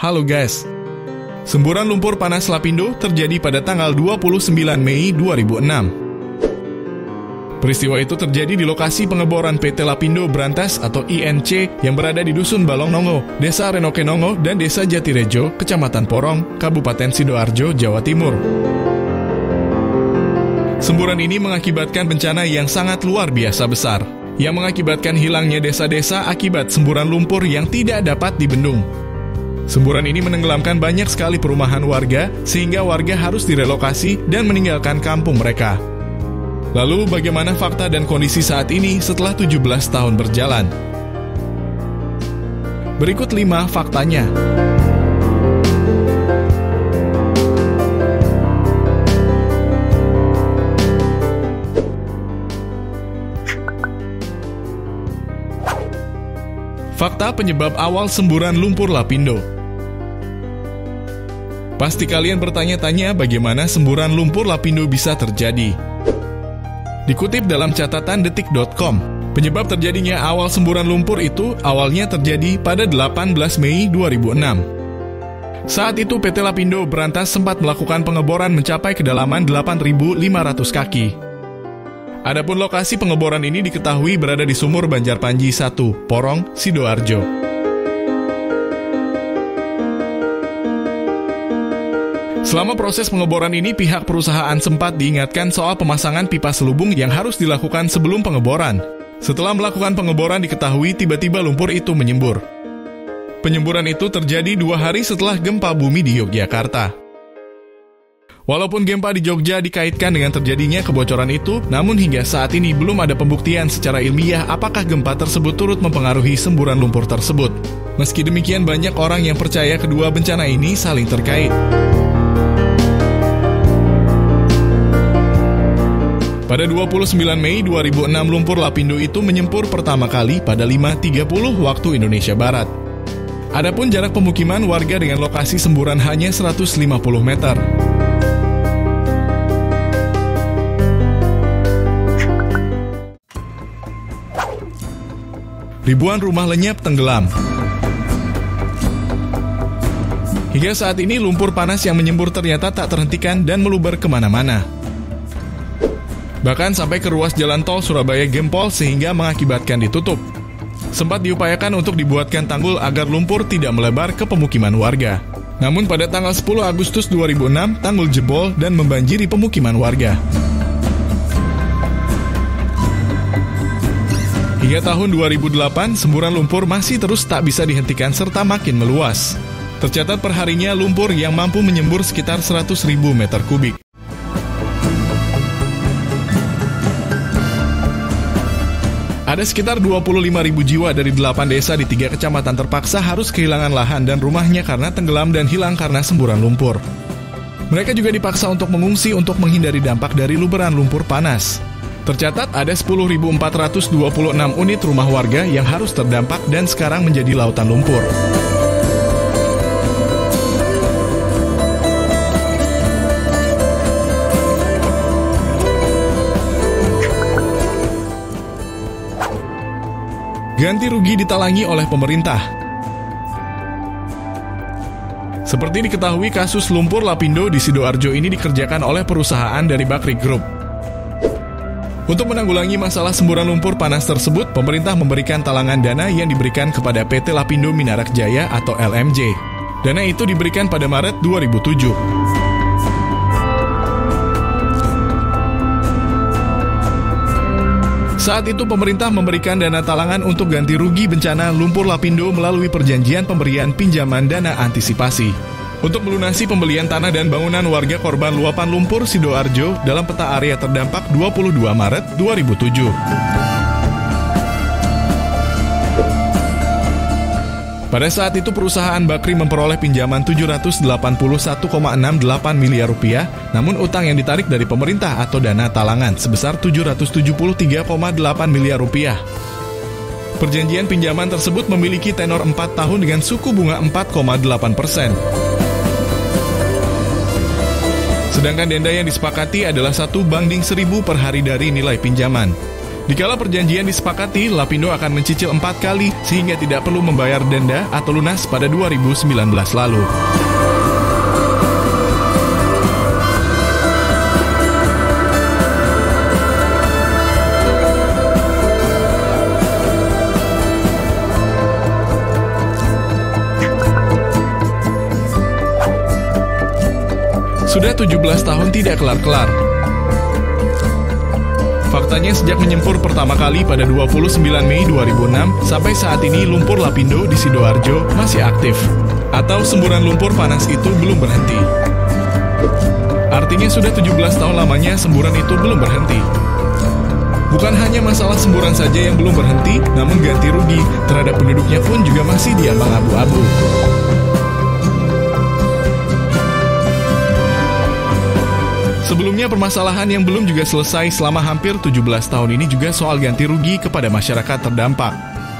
Halo guys. Semburan lumpur panas Lapindo terjadi pada tanggal 29 Mei 2006. Peristiwa itu terjadi di lokasi pengeboran PT Lapindo Brantas atau INC yang berada di Dusun Balongnongo, Desa Renokenongo, dan Desa Jatirejo, Kecamatan Porong, Kabupaten Sidoarjo, Jawa Timur. Semburan ini mengakibatkan bencana yang sangat luar biasa besar, yang mengakibatkan hilangnya desa-desa akibat semburan lumpur yang tidak dapat dibendung. Semburan ini menenggelamkan banyak sekali perumahan warga, sehingga warga harus direlokasi dan meninggalkan kampung mereka. Lalu bagaimana fakta dan kondisi saat ini setelah 17 tahun berjalan? Berikut 5 faktanya. Fakta penyebab awal semburan lumpur Lapindo. Pasti kalian bertanya-tanya bagaimana semburan lumpur Lapindo bisa terjadi. Dikutip dalam catatan detik.com, penyebab terjadinya awal semburan lumpur itu awalnya terjadi pada 18 Mei 2006. Saat itu PT Lapindo Brantas sempat melakukan pengeboran mencapai kedalaman 8.500 kaki. Adapun lokasi pengeboran ini diketahui berada di Sumur Banjarpanji 1, Porong, Sidoarjo. Selama proses pengeboran ini, pihak perusahaan sempat diingatkan soal pemasangan pipa selubung yang harus dilakukan sebelum pengeboran. Setelah melakukan pengeboran diketahui tiba-tiba lumpur itu menyembur. Penyemburan itu terjadi 2 hari setelah gempa bumi di Yogyakarta. Walaupun gempa di Jogja dikaitkan dengan terjadinya kebocoran itu, namun hingga saat ini belum ada pembuktian secara ilmiah apakah gempa tersebut turut mempengaruhi semburan lumpur tersebut. Meski demikian, banyak orang yang percaya kedua bencana ini saling terkait. Pada 29 Mei 2006, lumpur Lapindo itu menyempur pertama kali pada 5.30 waktu Indonesia Barat. Adapun jarak pemukiman warga dengan lokasi semburan hanya 150 meter. Ribuan rumah lenyap tenggelam. Hingga saat ini lumpur panas yang menyembur ternyata tak terhentikan dan meluber kemana-mana. Bahkan sampai ke ruas jalan tol Surabaya Gempol sehingga mengakibatkan ditutup. Sempat diupayakan untuk dibuatkan tanggul agar lumpur tidak melebar ke pemukiman warga. Namun pada tanggal 10 Agustus 2006, tanggul jebol dan membanjiri pemukiman warga. Hingga tahun 2008, semburan lumpur masih terus tak bisa dihentikan serta makin meluas. Tercatat perharinya lumpur yang mampu menyembur sekitar 100.000 meter kubik. Ada sekitar 25.000 jiwa dari 8 desa di 3 kecamatan terpaksa harus kehilangan lahan dan rumahnya karena tenggelam dan hilang karena semburan lumpur. Mereka juga dipaksa untuk mengungsi untuk menghindari dampak dari luberan lumpur panas. Tercatat ada 10.426 unit rumah warga yang harus terdampak dan sekarang menjadi lautan lumpur. Ganti rugi ditalangi oleh pemerintah. Seperti diketahui, kasus lumpur Lapindo di Sidoarjo ini dikerjakan oleh perusahaan dari Bakri Group. Untuk menanggulangi masalah semburan lumpur panas tersebut, pemerintah memberikan talangan dana yang diberikan kepada PT Lapindo Minarak Jaya atau LMJ. Dana itu diberikan pada Maret 2007. Saat itu pemerintah memberikan dana talangan untuk ganti rugi bencana lumpur Lapindo melalui perjanjian pemberian pinjaman dana antisipasi. Untuk melunasi pembelian tanah dan bangunan warga korban luapan lumpur Sidoarjo dalam peta area terdampak 22 Maret 2007. Pada saat itu perusahaan Bakri memperoleh pinjaman 781,68 miliar rupiah, namun utang yang ditarik dari pemerintah atau dana talangan sebesar 773,8 miliar rupiah. Perjanjian pinjaman tersebut memiliki tenor 4 tahun dengan suku bunga 4,8%. Sedangkan denda yang disepakati adalah 1/1000 per hari dari nilai pinjaman. Dikala perjanjian disepakati, Lapindo akan mencicil 4 kali sehingga tidak perlu membayar denda atau lunas pada 2019 lalu. Sudah 17 tahun tidak kelar-kelar. Faktanya sejak menyempur pertama kali pada 29 Mei 2006, sampai saat ini lumpur Lapindo di Sidoarjo masih aktif. Atau semburan lumpur panas itu belum berhenti. Artinya sudah 17 tahun lamanya semburan itu belum berhenti. Bukan hanya masalah semburan saja yang belum berhenti, namun ganti rugi terhadap penduduknya pun juga masih diambang abu-abu. Sebelumnya permasalahan yang belum juga selesai selama hampir 17 tahun ini juga soal ganti rugi kepada masyarakat terdampak.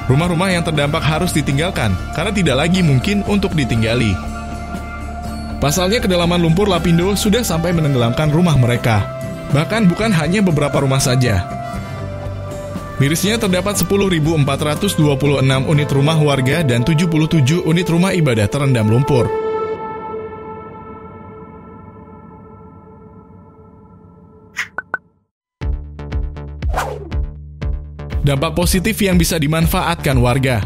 Rumah-rumah yang terdampak harus ditinggalkan karena tidak lagi mungkin untuk ditinggali. Pasalnya kedalaman lumpur Lapindo sudah sampai menenggelamkan rumah mereka. Bahkan bukan hanya beberapa rumah saja. Mirisnya terdapat 10.426 unit rumah warga dan 77 unit rumah ibadah terendam lumpur. Dampak positif yang bisa dimanfaatkan warga.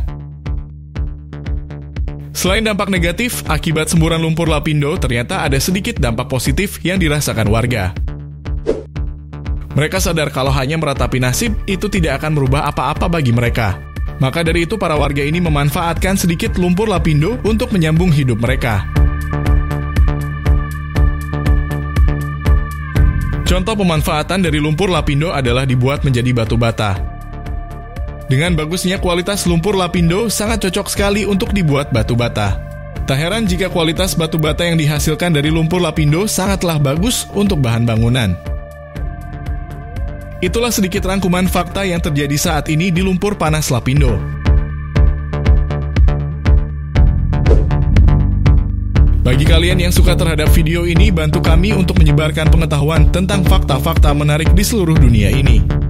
Selain dampak negatif, akibat semburan lumpur Lapindo ternyata ada sedikit dampak positif yang dirasakan warga. Mereka sadar kalau hanya meratapi nasib itu tidak akan merubah apa-apa bagi mereka. Maka dari itu para warga ini memanfaatkan sedikit lumpur Lapindo untuk menyambung hidup mereka. Contoh pemanfaatan dari lumpur Lapindo adalah dibuat menjadi batu bata. Dengan bagusnya kualitas lumpur Lapindo sangat cocok sekali untuk dibuat batu bata. Tak heran jika kualitas batu bata yang dihasilkan dari lumpur Lapindo sangatlah bagus untuk bahan bangunan. Itulah sedikit rangkuman fakta yang terjadi saat ini di lumpur panas Lapindo. Bagi kalian yang suka terhadap video ini, bantu kami untuk menyebarkan pengetahuan tentang fakta-fakta menarik di seluruh dunia ini.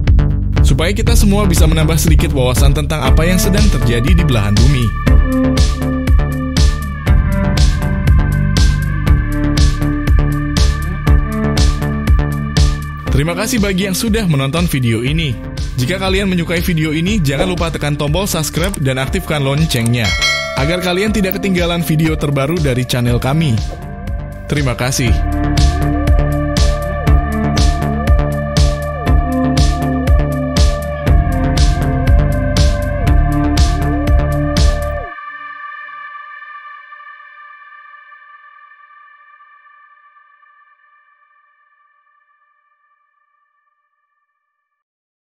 Supaya kita semua bisa menambah sedikit wawasan tentang apa yang sedang terjadi di belahan bumi. Terima kasih bagi yang sudah menonton video ini. Jika kalian menyukai video ini, jangan lupa tekan tombol subscribe dan aktifkan loncengnya, agar kalian tidak ketinggalan video terbaru dari channel kami. Terima kasih.